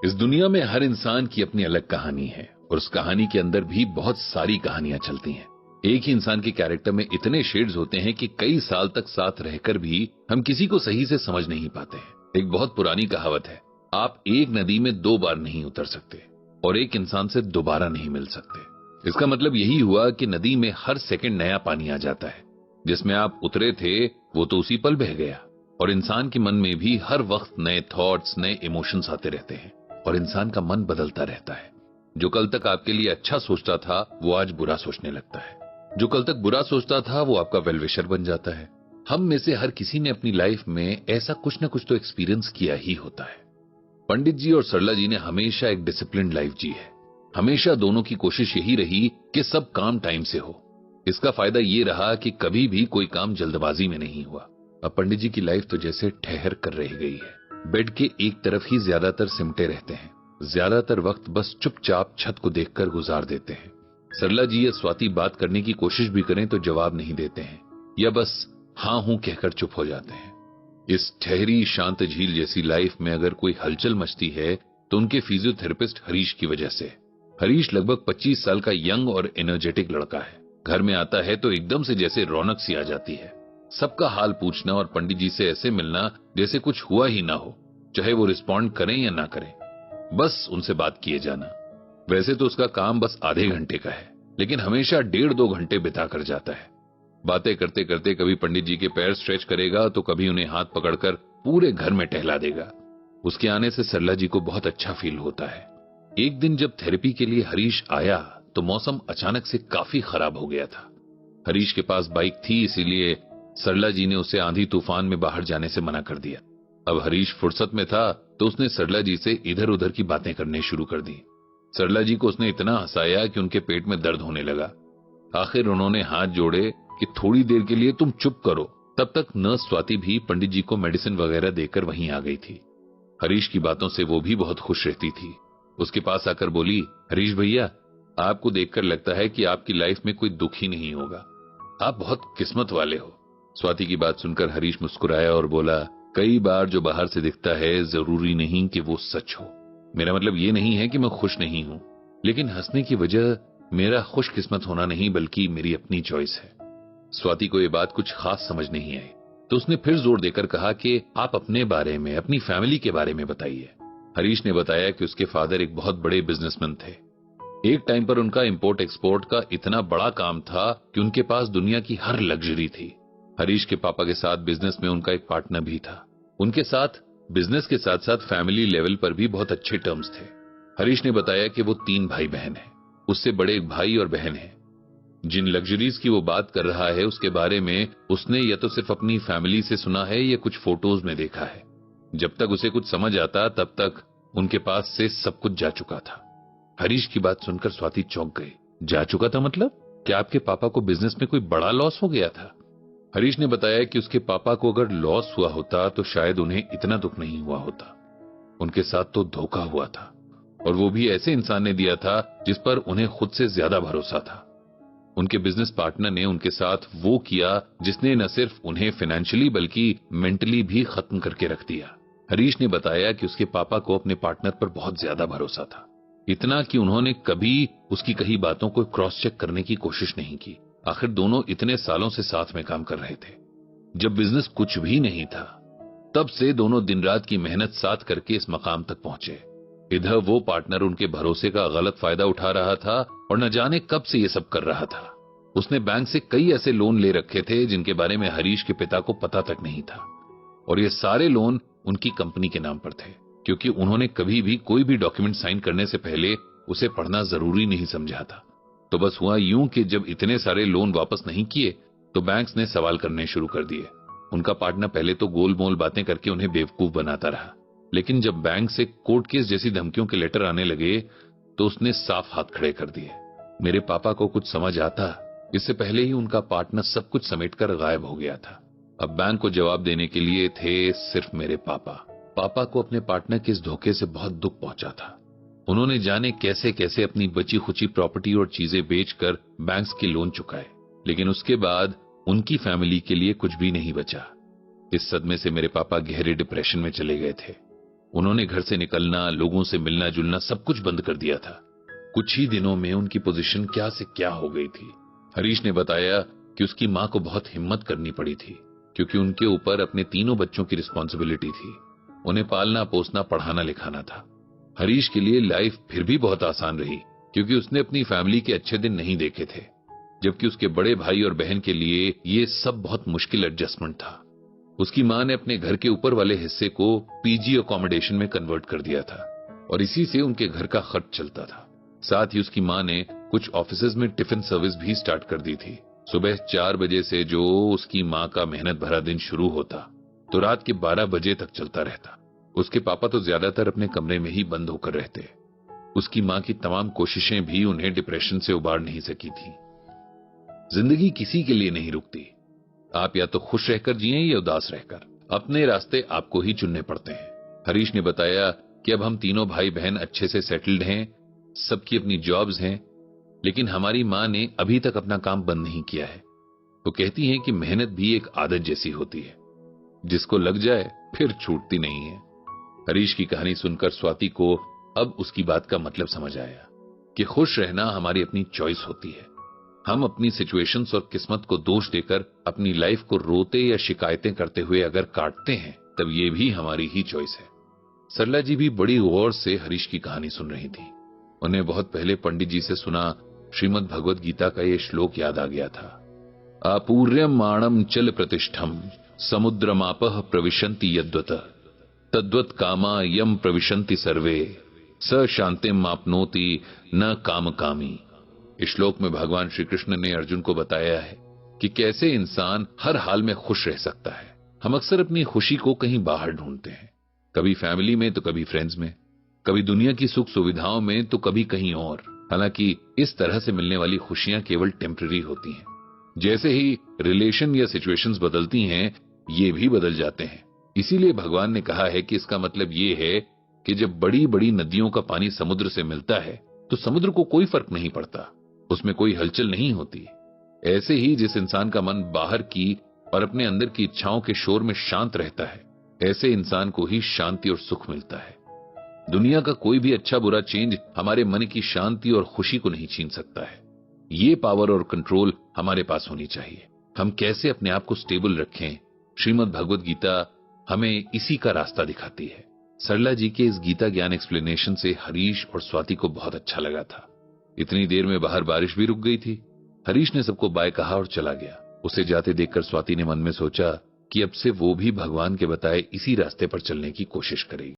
इस दुनिया में हर इंसान की अपनी अलग कहानी है और उस कहानी के अंदर भी बहुत सारी कहानियां चलती हैं। एक ही इंसान के कैरेक्टर में इतने शेड्स होते हैं कि कई साल तक साथ रहकर भी हम किसी को सही से समझ नहीं पाते हैं। एक बहुत पुरानी कहावत है, आप एक नदी में 2 बार नहीं उतर सकते और एक इंसान से दोबारा नहीं मिल सकते। इसका मतलब यही हुआ कि नदी में हर सेकंड नया पानी आ जाता है। जिसमें आप उतरे थे वो तो उसी पल बह गया। और इंसान के मन में भी हर वक्त नए थॉट्स, नए इमोशंस आते रहते हैं और इंसान का मन बदलता रहता है। जो कल तक आपके लिए अच्छा सोचता था वो आज बुरा सोचने लगता है। जो कल तक बुरा सोचता था वो आपका वेल विशर बन जाता है। हम में से हर किसी ने अपनी लाइफ में ऐसा कुछ न कुछ तो एक्सपीरियंस किया ही होता है। पंडित जी और सरला जी ने हमेशा एक डिसिप्लिन्ड लाइफ जी है। हमेशा दोनों की कोशिश यही रही कि सब काम टाइम से हो। इसका फायदा ये रहा कि कभी भी कोई काम जल्दबाजी में नहीं हुआ। अब पंडित जी की लाइफ तो जैसे ठहर कर रह गई है। बेड के एक तरफ ही ज्यादातर सिमटे रहते हैं। ज्यादातर वक्त बस चुपचाप छत को देखकर गुजार देते हैं। सरला जी या स्वाति बात करने की कोशिश भी करें तो जवाब नहीं देते हैं या बस हां हूं कहकर चुप हो जाते हैं। इस ठहरी शांत झील जैसी लाइफ में अगर कोई हलचल मचती है तो उनके फिजियोथेरेपिस्ट हरीश की वजह से। हरीश लगभग 25 साल का यंग और एनर्जेटिक लड़का है। घर में आता है तो एकदम से जैसे रौनक सी आ जाती है। सबका हाल पूछना और पंडित जी से ऐसे मिलना जैसे कुछ हुआ ही ना हो, चाहे वो रिस्पॉन्ड करें या ना करें, बस उनसे बात किए जाना। वैसे तो उसका काम बस आधे घंटे का है, लेकिन हमेशा 1.5-2 घंटे बिता कर जाता है। बातें करते करते कभी पंडित जी के पैर स्ट्रेच करेगा तो कभी उन्हें हाथ पकड़कर पूरे घर में टहला देगा। उसके आने से सरला जी को बहुत अच्छा फील होता है। एक दिन जब थेरेपी के लिए हरीश आया तो मौसम अचानक से काफी खराब हो गया था। हरीश के पास बाइक थी, इसीलिए सरला जी ने उसे आंधी तूफान में बाहर जाने से मना कर दिया। अब हरीश फुर्सत में था तो उसने सरला जी से इधर उधर की बातें करने शुरू कर दी। सरला जी को उसने इतना हंसाया कि उनके पेट में दर्द होने लगा। आखिर उन्होंने हाथ जोड़े कि थोड़ी देर के लिए तुम चुप करो। तब तक नर्स स्वाति भी पंडित जी को मेडिसिन वगैरह देकर वहीं आ गई थी। हरीश की बातों से वो भी बहुत खुश रहती थी। उसके पास आकर बोली, हरीश भैया, आपको देखकर लगता है कि आपकी लाइफ में कोई दुख ही नहीं होगा। आप बहुत किस्मत वाले हो। स्वाति की बात सुनकर हरीश मुस्कुराया और बोला, कई बार जो बाहर से दिखता है जरूरी नहीं कि वो सच हो। मेरा मतलब ये नहीं है कि मैं खुश नहीं हूं, लेकिन हंसने की वजह मेरा खुशकिस्मत होना नहीं बल्कि मेरी अपनी चॉइस है। स्वाति को ये बात कुछ खास समझ नहीं आई तो उसने फिर जोर देकर कहा कि आप अपने बारे में, अपनी फैमिली के बारे में बताइए। हरीश ने बताया कि उसके फादर एक बहुत बड़े बिजनेसमैन थे। एक टाइम पर उनका इंपोर्ट एक्सपोर्ट का इतना बड़ा काम था कि उनके पास दुनिया की हर लग्जरी थी। हरीश के पापा के साथ बिजनेस में उनका एक पार्टनर भी था। उनके साथ बिजनेस के साथ साथ फैमिली लेवल पर भी बहुत अच्छे टर्म्स थे। हरीश ने बताया कि वो 3 भाई बहन हैं। उससे बड़े एक भाई और बहन हैं। जिन लग्जरीज की वो बात कर रहा है उसके बारे में उसने या तो सिर्फ अपनी फैमिली से सुना है या कुछ फोटोज में देखा है। जब तक उसे कुछ समझ आता तब तक उनके पास से सब कुछ जा चुका था। हरीश की बात सुनकर स्वाति चौंक गई। जा चुका था मतलब? क्या आपके पापा को बिजनेस में कोई बड़ा लॉस हो गया था? हरीश ने बताया कि उसके पापा को अगर लॉस हुआ होता तो शायद उन्हें इतना दुख नहीं हुआ होता। उनके साथ तो धोखा हुआ था और वो भी ऐसे इंसान ने दिया था जिस पर उन्हें खुद से ज्यादा भरोसा था। उनके बिजनेस पार्टनर ने उनके साथ वो किया जिसने न सिर्फ उन्हें फाइनेंशियली बल्कि मेंटली भी खत्म करके रख दिया। हरीश ने बताया कि उसके पापा को अपने पार्टनर पर बहुत ज्यादा भरोसा था, इतना कि उन्होंने कभी उसकी कही बातों को क्रॉस चेक करने की कोशिश नहीं की। आखिर दोनों इतने सालों से साथ में काम कर रहे थे। जब बिजनेस कुछ भी नहीं था तब से दोनों दिन रात की मेहनत साथ करके इस मकाम तक पहुंचे। इधर वो पार्टनर उनके भरोसे का गलत फायदा उठा रहा था और न जाने कब से ये सब कर रहा था। उसने बैंक से कई ऐसे लोन ले रखे थे जिनके बारे में हरीश के पिता को पता तक नहीं था और ये सारे लोन उनकी कंपनी के नाम पर थे, क्योंकि उन्होंने कभी भी कोई भी डॉक्यूमेंट साइन करने से पहले उसे पढ़ना जरूरी नहीं समझा था। तो बस हुआ यूं कि जब इतने सारे लोन वापस नहीं किए तो बैंक्स ने सवाल करने शुरू कर दिए। उनका पार्टनर पहले तो गोलमोल बातें करके उन्हें बेवकूफ बनाता रहा, लेकिन जब बैंक से कोर्ट केस जैसी धमकियों के लेटर आने लगे तो उसने साफ हाथ खड़े कर दिए। मेरे पापा को कुछ समझ आता इससे पहले ही उनका पार्टनर सब कुछ समेटकर गायब हो गया था। अब बैंक को जवाब देने के लिए थे सिर्फ मेरे पापा। पापा को अपने पार्टनर के इस धोखे से बहुत दुख पहुंचा था। उन्होंने जाने कैसे कैसे अपनी बची खुची प्रॉपर्टी और चीजें बेचकर बैंक्स के लोन चुकाए, लेकिन उसके बाद उनकी फैमिली के लिए कुछ भी नहीं बचा। इस सदमे से मेरे पापा गहरे डिप्रेशन में चले गए थे। उन्होंने घर से निकलना, लोगों से मिलना जुलना सब कुछ बंद कर दिया था। कुछ ही दिनों में उनकी पोजीशन क्या से क्या हो गई थी। हरीश ने बताया कि उसकी मां को बहुत हिम्मत करनी पड़ी थी, क्योंकि उनके ऊपर अपने तीनों बच्चों की रिस्पॉन्सिबिलिटी थी। उन्हें पालना पोसना पढ़ाना लिखाना था। हरीश के लिए लाइफ फिर भी बहुत आसान रही, क्योंकि उसने अपनी फैमिली के अच्छे दिन नहीं देखे थे, जबकि उसके बड़े भाई और बहन के लिए ये सब बहुत मुश्किल एडजस्टमेंट था। उसकी मां ने अपने घर के ऊपर वाले हिस्से को पीजी अकोमोडेशन में कन्वर्ट कर दिया था और इसी से उनके घर का खर्च चलता था। साथ ही उसकी मां ने कुछ ऑफिसेज में टिफिन सर्विस भी स्टार्ट कर दी थी। सुबह 4 बजे से जो उसकी मां का मेहनत भरा दिन शुरू होता तो रात के 12 बजे तक चलता रहता। उसके पापा तो ज्यादातर अपने कमरे में ही बंद होकर रहते। उसकी मां की तमाम कोशिशें भी उन्हें डिप्रेशन से उबार नहीं सकी थी। जिंदगी किसी के लिए नहीं रुकती। आप या तो खुश रहकर जिएं या उदास रहकर। अपने रास्ते आपको ही चुनने पड़ते हैं। हरीश ने बताया कि अब हम तीनों भाई बहन अच्छे से सेटल्ड हैं, सबकी अपनी जॉब्स हैं, लेकिन हमारी मां ने अभी तक अपना काम बंद नहीं किया है। वो कहती हैं कि मेहनत भी एक आदत जैसी होती है, जिसको लग जाए फिर छूटती नहीं है। हरीश की कहानी सुनकर स्वाति को अब उसकी बात का मतलब समझ आया कि खुश रहना हमारी अपनी चॉइस होती है। हम अपनी सिचुएशंस और किस्मत को दोष देकर अपनी लाइफ को रोते या शिकायतें करते हुए अगर काटते हैं, तब ये भी हमारी ही चॉइस है। सरला जी भी बड़ी गौर से हरीश की कहानी सुन रही थी। उन्हें बहुत पहले पंडित जी से सुना श्रीमद् भगवद गीता का ये श्लोक याद आ गया था। आपूर्यम माणम चल प्रतिष्ठम समुद्रमापह प्रविशन्ति यद्वत तद्वत कामा यम प्रविशन्ति सर्वे स शांतिम आपनोति न काम कामी। इस श्लोक में भगवान श्री कृष्ण ने अर्जुन को बताया है कि कैसे इंसान हर हाल में खुश रह सकता है। हम अक्सर अपनी खुशी को कहीं बाहर ढूंढते हैं, कभी फैमिली में तो कभी फ्रेंड्स में, कभी दुनिया की सुख सुविधाओं में तो कभी कहीं और। हालांकि इस तरह से मिलने वाली खुशियां केवल टेम्पररी होती हैं। जैसे ही रिलेशन या सिचुएशंस बदलती हैं, ये भी बदल जाते हैं। इसीलिए भगवान ने कहा है कि इसका मतलब ये है कि जब बड़ी बड़ी नदियों का पानी समुद्र से मिलता है तो समुद्र को कोई फर्क नहीं पड़ता, उसमें कोई हलचल नहीं होती। ऐसे ही जिस इंसान का मन बाहर की और अपने अंदर की इच्छाओं के शोर में शांत रहता है, ऐसे इंसान को ही शांति और सुख मिलता है। दुनिया का कोई भी अच्छा बुरा चेंज हमारे मन की शांति और खुशी को नहीं छीन सकता है। ये पावर और कंट्रोल हमारे पास होनी चाहिए। हम कैसे अपने आप को स्टेबल रखें, श्रीमद् भगवद गीता हमें इसी का रास्ता दिखाती है। सरला जी के इस गीता ज्ञान एक्सप्लेनेशन से हरीश और स्वाति को बहुत अच्छा लगा था। इतनी देर में बाहर बारिश भी रुक गई थी। हरीश ने सबको बाय कहा और चला गया। उसे जाते देखकर स्वाति ने मन में सोचा कि अब से वो भी भगवान के बताए इसी रास्ते पर चलने की कोशिश करेगी।